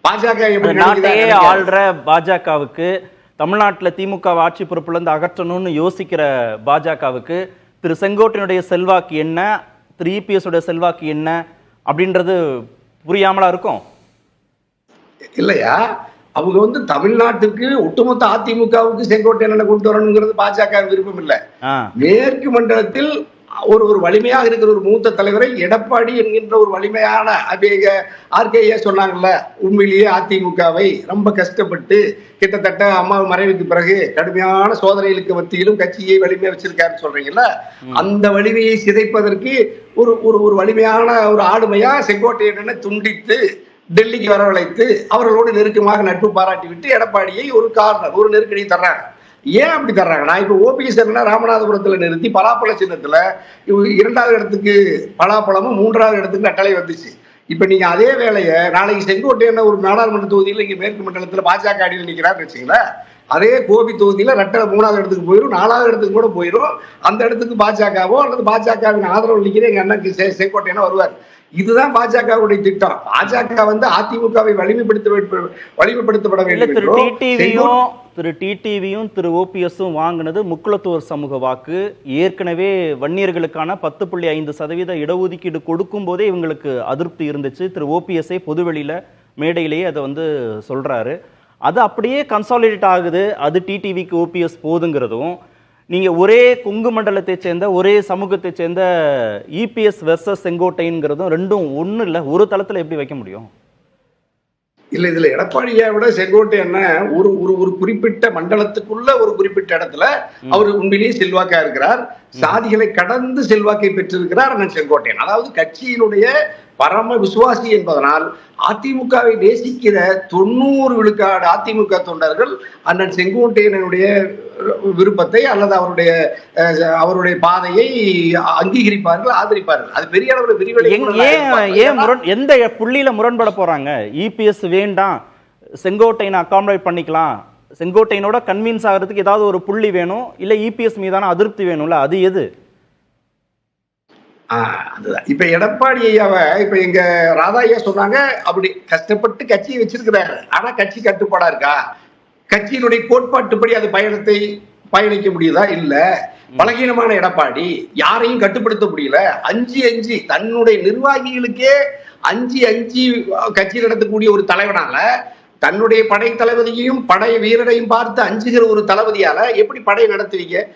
பாஜக எப்படி நாட்டையே நினைக்குதா? ஆள்ற பாஜகவுக்கு, தமிழ்நாட்டுல திமுக ஆட்சி பொறுப்புல இருந்து அகற்றணும்னு யோசிக்கிற பாஜகவுக்கு திரு செங்கோட்டையனுடைய செல்வாக்கு என்ன, திரு இபிஎஸ் உடைய செல்வாக்கு என்ன அப்படின்றது புரியாமலா இருக்கும். இல்லையா, அவங்க தமிழ்நாட்டுக்கு ஒட்டுமொத்த அதிமுகவுக்கு செங்கோட்டையனை கொண்டு வரணுங்கிறது பாஜக விருப்பம் இல்லை. மேற்கு மண்டலத்தில் ஒரு வலிமையாக இருக்கிற ஒரு மூத்த தலைவரை எடப்பாடி என்கின்ற ஒரு வலிமையான ஆர்கேஏ சொன்னாங்கல்ல, உண்மையிலேயே அதிமுகவை ரொம்ப கஷ்டப்பட்டு கிட்டத்தட்ட அம்மா மறைவுக்கு பிறகு கடுமையான சோதனைகளுக்கு மத்தியிலும் கட்சியை வலிமையா வச்சிருக்காருன்னு சொல்றீங்கல்ல, அந்த வலிமையை சிதைப்பதற்கு ஒரு ஒரு வலிமையான ஒரு ஆளுமையா செங்கோட்டையனை துண்டித்து டெல்லிக்கு வரவழைத்து அவர்களோடு நெருக்கமாக நட்பு பாராட்டி விட்டு எடப்பாடியை ஒரு காரணம் ஒரு நெருக்கடி தர்றாங்க. ஏன் அப்படி தர்றாங்க? நான் இப்ப ஓபிஎஸ் ராமநாதபுரத்துல நிறுத்தி பலாப்பழ சின்னத்துல 2வது இடத்துக்கு பலாப்பழமும் 3வது இடத்துக்கு நட்டலை வந்துச்சு. இப்ப நீங்க அதே வேலையை நாளைக்கு செங்கோட்டையன் ஒரு நாடாளுமன்ற தொகுதியில இங்க மேற்கு மண்டலத்துல பாஜக அடியில் நிக்கிறான்னு வச்சுங்களேன், அதே கோபி தொகுதியில ரெட்டலை 3வது இடத்துக்கு போயிடும், 4வது இடத்துக்கு கூட போயிடும். அந்த இடத்துக்கு பாஜகவோ அல்லது பாஜகவின் ஆதரவு நிற்கிற எங்க அண்ணனுக்கு செங்கோட்டையனோ வருவார். இதுதான் பாஜகவுடைய திட்டம். பாஜக அதிமுகவை வலிமைப்படுத்தப்பட வேண்டும். திரு டிடிவியும் திரு ஓபிஎஸும் வாங்கினது முக்குளத்தூர் சமூக வாக்கு. ஏற்கனவே வன்னியர்களுக்கான 10.5% இடஒதுக்கீடு கொடுக்கும் போதே இவங்களுக்கு அதிருப்தி இருந்துச்சு. திரு ஓபிஎஸ்ஐ பொதுவெளியில மேடையிலேயே அதை சொல்றாரு. அது அப்படியே கன்சாலிடேட் ஆகுது. அது டிடிவிக்கு ஓபிஎஸ் போதுங்கிறதும், நீங்க ஒரே கொங்கு மண்டலத்தை சேர்ந்த ஒரே சமூகத்தை சேர்ந்த இபிஎஸ் வெர்சஸ் செங்கோட்டைங்கிறதும் ரெண்டும் ஒண்ணு இல்ல, ஒரு தளத்துல எப்படி வைக்க முடியும்? இல்ல, இதுல எடப்பாடியை விட செங்கோட்டையன் ஒரு ஒரு குறிப்பிட்ட மண்டலத்துக்குள்ள ஒரு குறிப்பிட்ட இடத்துல அவர் உண்மையிலேயே செல்வாக்கா இருக்கிறார். சாதிகளை கடந்து செல்வாக்கை பெற்றிருக்கிறார் அண்ணன் செங்கோட்டையன். அதாவது கட்சியினுடைய பரம விசுவாசி என்பதனால் அதிமுகவை நேசிக்கிற 90 விழுக்காடு அதிமுக தொண்டர்கள் அண்ணன் செங்கோட்டையனுடைய விருப்பத்தை அல்லது அவருடைய பாதையை அங்கீகரிப்பார்கள், ஆதரிப்பார்கள். அது பெரிய அளவில் விரிவடை. எந்த புள்ளியில முரண்பட போறாங்க? இபிஎஸ் வேண்டாம், செங்கோட்டையனை அகாமடேட் பண்ணிக்கலாம், செங்கோட்டையனோட கன்வின்ஸ் ஆகிறதுக்கு ஏதாவது ஒரு புள்ளி வேணும், இல்ல இபிஎஸ் மீதான அதிருப்தி வேணும்ல, அது எது? அதுதான் இப்ப எடப்பாடி ஐயாவை இப்ப எங்க ராதா ஐயா சொன்னாங்க, அப்படி கஷ்டப்பட்டு கட்சியை வச்சிருக்கிறாரு. ஆனா கட்சி கட்டுப்பாடா இருக்கா? கட்சியினுடைய கோட்பாட்டுப்படி அது பயணிக்க முடியுதா? இல்ல. பலகீனமான எடப்பாடி யாரையும் கட்டுப்படுத்த முடியல. அஞ்சு தன்னுடைய நிர்வாகிகளுக்கே அஞ்சு கட்சி நடத்தக்கூடிய ஒரு தலைவனால தன்னுடைய படை தளபதியையும் படை வீரரையும் பார்த்து அஞ்சுகிற ஒரு தளபதியால எப்படி படையை நடத்துவீங்க?